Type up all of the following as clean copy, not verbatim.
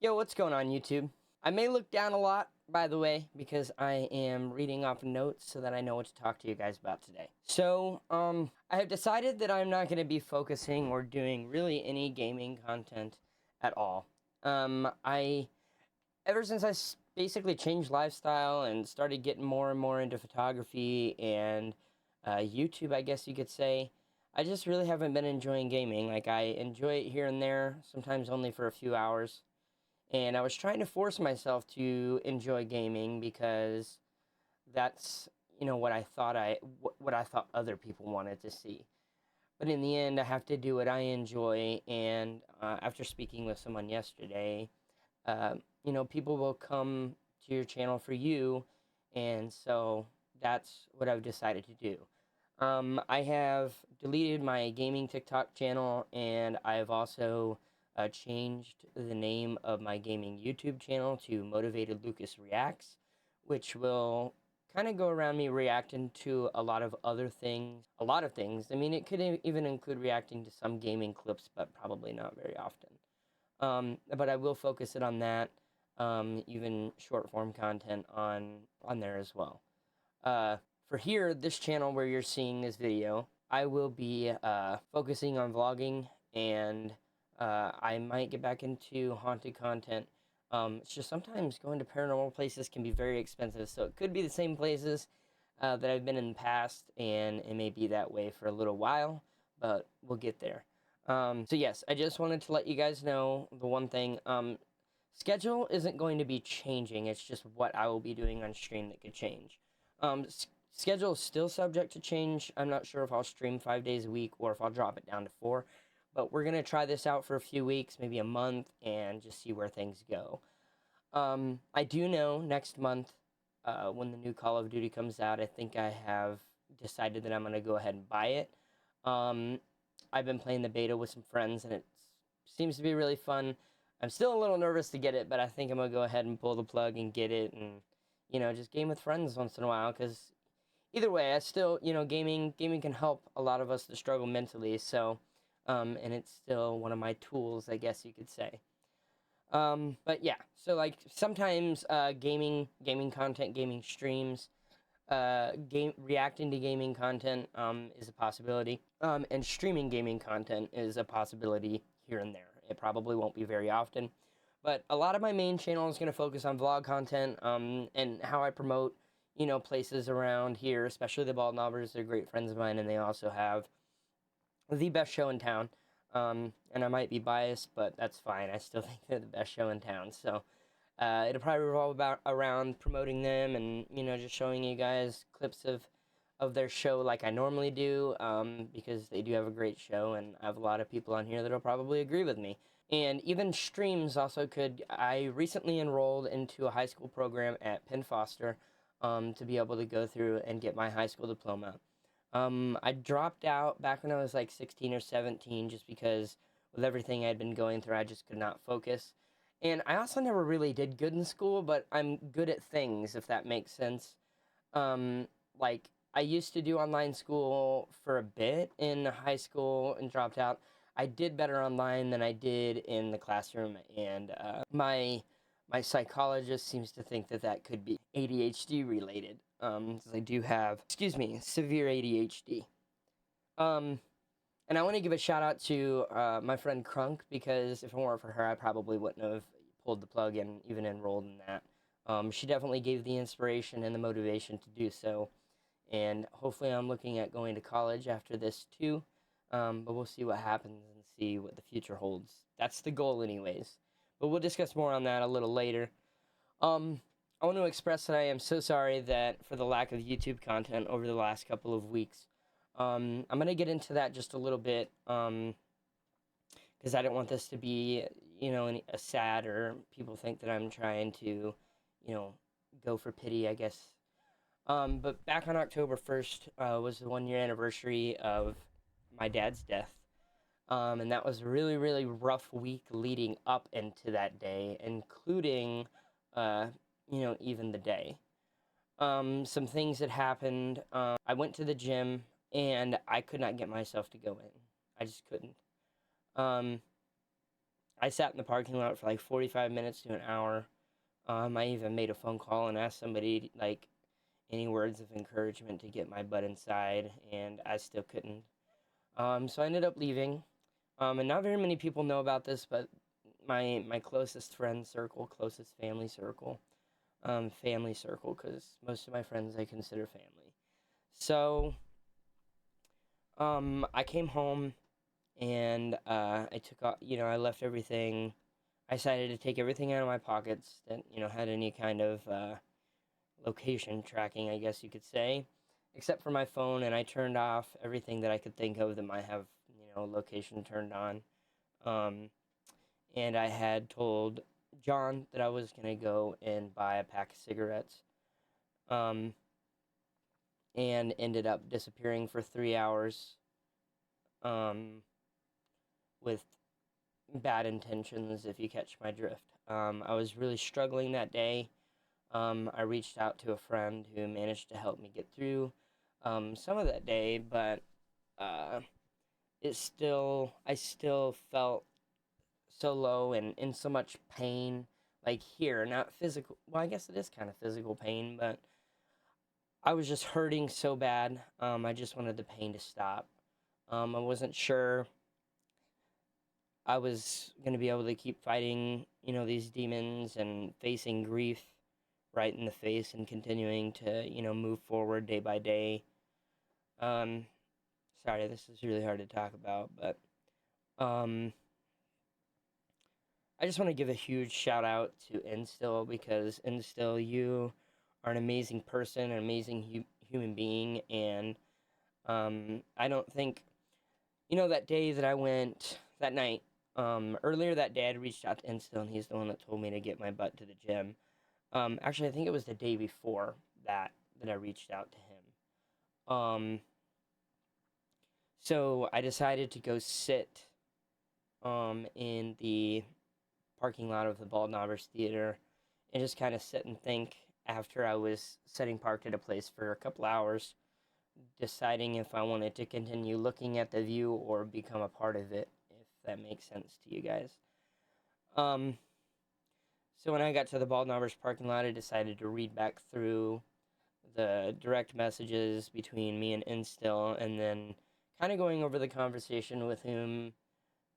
Yo, what's going on, YouTube? I may look down a lot, by the way, because I am reading off notes so that I know what to talk to you guys about today. I have decided that I'm not going to be focusing or doing really any gaming content at all. I ever since basically changed lifestyle and started getting more and more into photography and YouTube, I guess you could say, I just really haven't been enjoying gaming. Like, I enjoy it here and there, sometimes only for a few hours, and I was trying to force myself to enjoy gaming because that's what what I thought other people wanted to see. But in the end, I have to do what I enjoy. And after speaking with someone yesterday, uh, people will come to your channel for you, and so that's what I've decided to do. I have deleted my gaming TikTok channel, and I've also changed the name of my gaming YouTube channel to Motivated Lucas Reacts, which will kind of go around me reacting to a lot of other things. A lot of things. I mean, it could even include reacting to some gaming clips, but probably not very often. But I will focus it on that, even short form content on there as well. Uh, for here, this channel where you're seeing this video, I will be focusing on vlogging, and I might get back into haunted content. It's just sometimes going to paranormal places can be very expensive, so it could be the same places that I've been in the past, and it may be that way for a little while, but we'll get there. So yes, I just wanted to let you guys know the one thing. Schedule isn't going to be changing. It's just what I will be doing on stream that could change. Um, Schedule is still subject to change. I'm not sure if I'll stream 5 days a week or if I'll drop it down to 4. But we're gonna try this out for a few weeks, maybe a month, and just see where things go. I do know next month, when the new Call of Duty comes out, I think I have decided that I'm gonna go ahead and buy it. Um, I've been playing the beta with some friends, and it seems to be really fun. I'm still a little nervous to get it, but I think I'm gonna go ahead and pull the plug and get it, and just game with friends once in a while. Because either way, I still, gaming can help a lot of us to struggle mentally. So, and it's still one of my tools, I guess you could say. But yeah, so like sometimes gaming content, gaming streams, game reacting to gaming content is a possibility. And streaming gaming content is a possibility here and there. It probably won't be very often, but a lot of my main channel is going to focus on vlog content, and how I promote, places around here, especially the Bald Knobbers. They're great friends of mine, and they also have the best show in town. And I might be biased, but that's fine. I still think they're the best show in town. So it'll probably revolve around promoting them, and just showing you guys clips of their show like I normally do, because they do have a great show, and I have a lot of people on here that'll probably agree with me. And even streams also could. I recently enrolled into a high school program at Penn Foster, to be able to go through and get my high school diploma. I dropped out back when I was like 16 or 17, just because with everything I'd been going through, I just could not focus. And I also never really did good in school, but I'm good at things, if that makes sense. Um, like, I used to do online school for a bit in high school and dropped out. I did better online than I did in the classroom, and my psychologist seems to think that that could be ADHD related. 'Cause I do have, excuse me, severe ADHD. Um, and I want to give a shout out to my friend Crunk, because if it weren't for her, I probably wouldn't have pulled the plug and even enrolled in that. She definitely gave the inspiration and the motivation to do so. And hopefully, I'm looking at going to college after this too. But we'll see what happens and see what the future holds. That's the goal, anyways. But we'll discuss more on that a little later. Um, I want to express that I am so sorry that for the lack of YouTube content over the last couple of weeks. I'm gonna get into that just a little bit, because I don't want this to be, a sad, or people think that I'm trying to, go for pity, I guess. But back on October 1st was the 1 year anniversary of my dad's death. And that was a really, really rough week leading up into that day, including, uh, even the day. Some things that happened. I went to the gym, and I could not get myself to go in. I just couldn't. Um, I sat in the parking lot for like 45 minutes to an hour. I even made a phone call and asked somebody like any words of encouragement to get my butt inside, and I still couldn't. So I ended up leaving. And not very many people know about this, but my closest friend circle, closest family circle, because most of my friends I consider family. So I came home and I took off, I left everything. I decided to take everything out of my pockets that, had any kind of location tracking, I guess you could say, except for my phone, and I turned off everything that I could think of that might have, location turned on. Um, and I had told John that I was going to go and buy a pack of cigarettes, um, and ended up disappearing for 3 hours, with bad intentions, if you catch my drift. I was really struggling that day. I reached out to a friend who managed to help me get through some of that day, but uh, I still felt so low and in so much pain, like here, not physical. Well, I guess it is kind of physical pain, but I was just hurting so bad. I just wanted the pain to stop. I wasn't sure I was going to be able to keep fighting, these demons and facing grief right in the face and continuing to, move forward day by day. Um, Sorry, this is really hard to talk about, but um, I just want to give a huge shout out to Instill, because Instill, you are an amazing person, an amazing human being, and I don't think, that day that I went, that night, earlier that day, I'd reached out to Instill, and he's the one that told me to get my butt to the gym. Actually, I think it was the day before that I reached out to him. So I decided to go sit in the parking lot of the Bald Knobbers Theater and just kind of sit and think after I was sitting parked at a place for a couple hours, deciding if I wanted to continue looking at the view or become a part of it, if that makes sense to you guys. Um, so when I got to the Bald Knobbers parking lot, I decided to read back through the direct messages between me and Instill, and then kind of going over the conversation with whom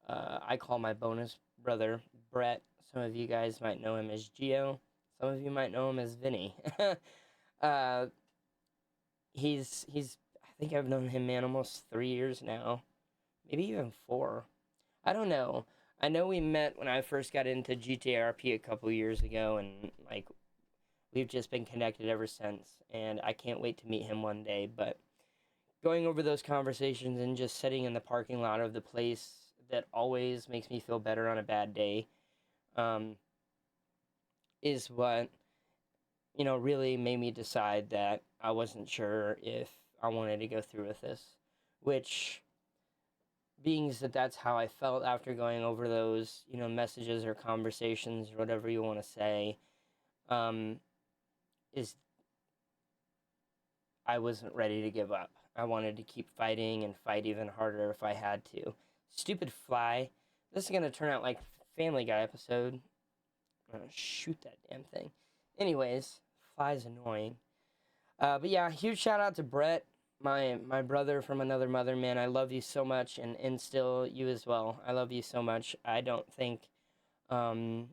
I call my bonus brother, Brett. Some of you guys might know him as Geo. Some of you might know him as Vinny. uh, I think I've known him, man, almost 3 years now. Maybe even 4. I don't know. I know we met when I first got into GTRP a couple years ago, and, like, we've just been connected ever since, and I can't wait to meet him one day, but going over those conversations and just sitting in the parking lot of the place that always makes me feel better on a bad day, um, is what, really made me decide that I wasn't sure if I wanted to go through with this, which, being that that's how I felt after going over those, messages or conversations or whatever you want to say, um, is I wasn't ready to give up. I wanted to keep fighting and fight even harder if I had to. Stupid fly. This is going to turn out like Family Guy episode. I'm going to shoot that damn thing. Anyways, fly's annoying. But yeah, huge shout out to Brett, my brother from another mother, man. I love you so much, and Instill you as well. I love you so much. I don't think, um,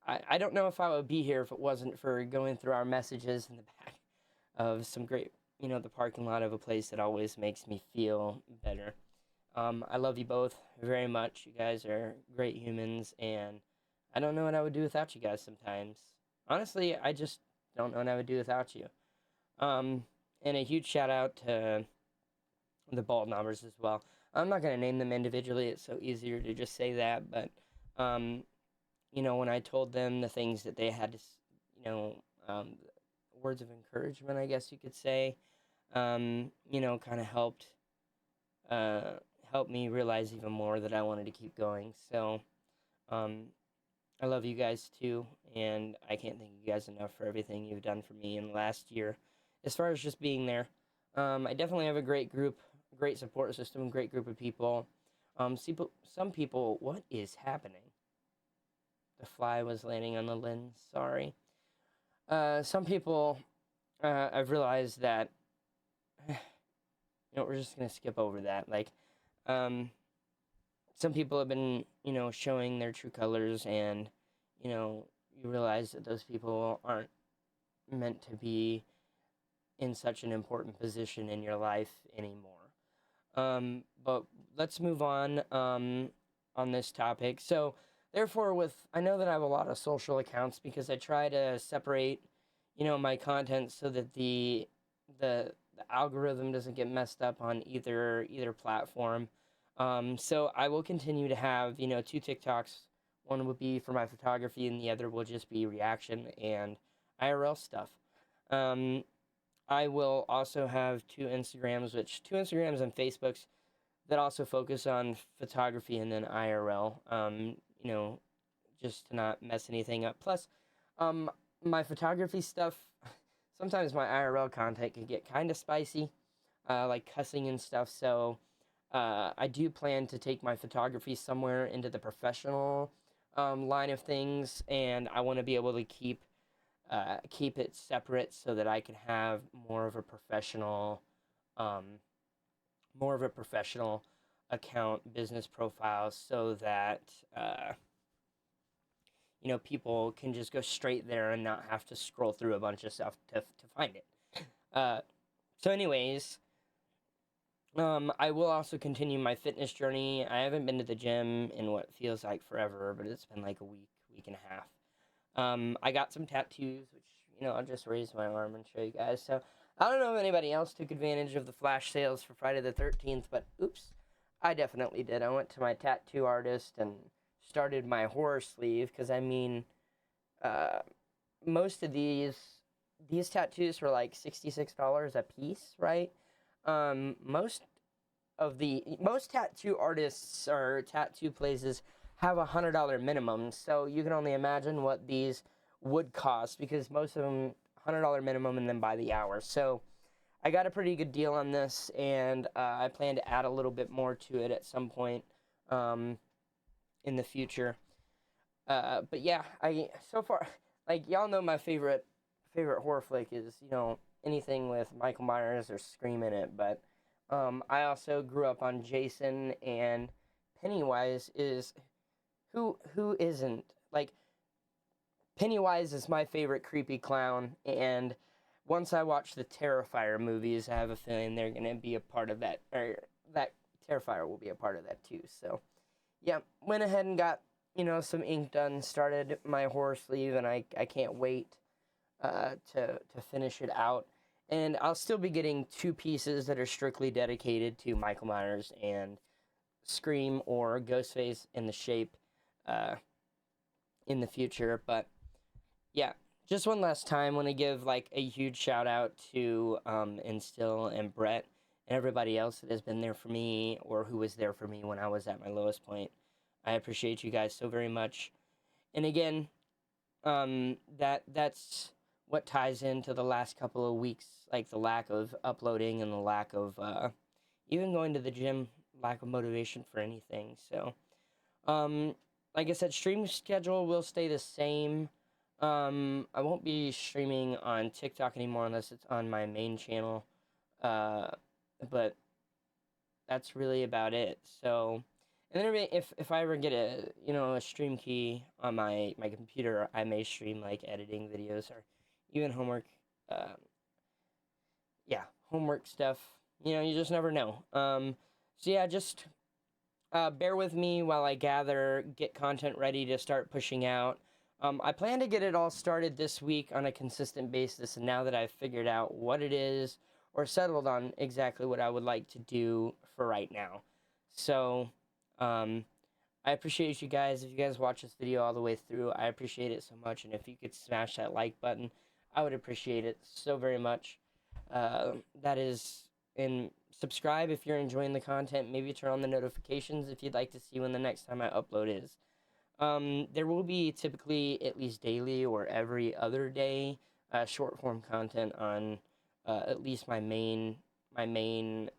I don't know if I would be here if it wasn't for going through our messages in the back of some great, the parking lot of a place that always makes me feel better. I love you both very much. You guys are great humans, and I don't know what I would do without you guys sometimes. Honestly, I just don't know what I would do without you. And a huge shout out to the Bald Knobbers as well. I'm not going to name them individually, it's so easier to just say that, but, when I told them the things that they had to, words of encouragement, I guess you could say, kind of uh, helped me realize even more that I wanted to keep going. So, um, I love you guys too, and I can't thank you guys enough for everything you've done for me in the last year. As far as just being there, I definitely have a great group, great support system, great group of people. Some people, what is happening? The fly was landing on the lens. Sorry. Some people, I've realized that, we're just gonna skip over that. Like, um, some people have been, showing their true colors, and, you realize that those people aren't meant to be in such an important position in your life anymore. But let's move on this topic. So, therefore, I know that I have a lot of social accounts because I try to separate, my content so that the algorithm doesn't get messed up on either platform. So I will continue to have, two TikToks. One will be for my photography, and the other will just be reaction and IRL stuff. Um, I will also have two Instagrams and Facebooks that also focus on photography and then IRL. Just to not mess anything up. Plus, um, my photography stuff, sometimes my IRL content can get kind of spicy, like cussing and stuff. So, I do plan to take my photography somewhere into the professional line of things, and I want to be able to keep it separate so that I can have um, more of a professional account business profile, so that people can just go straight there and not have to scroll through a bunch of stuff to find it. Uh, so, anyways, I will also continue my fitness journey. I haven't been to the gym in what feels like forever, but it's been like a week and a half. I got some tattoos, which, I'll just raise my arm and show you guys. So, I don't know if anybody else took advantage of the flash sales for Friday the 13th, but oops, I definitely did. I went to my tattoo artist and started my horror sleeve, because, uh, most of these tattoos were like $66 a piece, right? Most tattoo artists or tattoo places have $100 minimum, so you can only imagine what these would cost, because most of them $100 minimum and then by the hour. So I got a pretty good deal on this, and I plan to add a little bit more to it at some point in the future. But yeah, I so far, like, y'all know my favorite horror flick is, anything with Michael Myers or Scream in it. But I also grew up on Jason, and Pennywise is who isn't, like, Pennywise is my favorite creepy clown, and once I watch the Terrifier movies, I have a feeling they're gonna be a part of that, or that Terrifier will be a part of that too. So yeah, went ahead and got, some ink done, started my horror sleeve, and I can't wait to finish it out. And I'll still be getting two pieces that are strictly dedicated to Michael Myers and Scream or Ghostface in the shape uh, in the future. But yeah, just one last time, I want to give like a huge shout out to Instill and Brett and everybody else that has been there for me, or who was there for me when I was at my lowest point. I appreciate you guys so very much. And again, that's what ties into the last couple of weeks, like the lack of uploading and the lack of even going to the gym, lack of motivation for anything. So, like I said, stream schedule will stay the same. I won't be streaming on TikTok anymore unless it's on my main channel. But that's really about it. So, and then if I ever get a stream key on my computer, I may stream like editing videos or even homework. Uh, yeah, homework stuff. You just never know. So yeah, just bear with me while I get content ready to start pushing out. I plan to get it all started this week on a consistent basis, and now that I've figured out what it is, or settled on exactly what I would like to do for right now. So, I appreciate you guys. If you guys watch this video all the way through, I appreciate it so much, and if you could smash that like button, I would appreciate it so very much. That is, and subscribe if you're enjoying the content. Maybe turn on the notifications if you'd like to see when the next time I upload is. There will be typically at least daily or every other day short form content on at least my main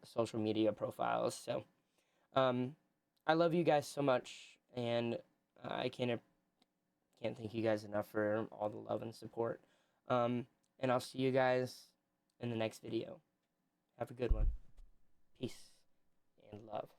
social media profiles. So, I love you guys so much, and I can't thank you guys enough for all the love and support. And I'll see you guys in the next video. Have a good one. Peace and love.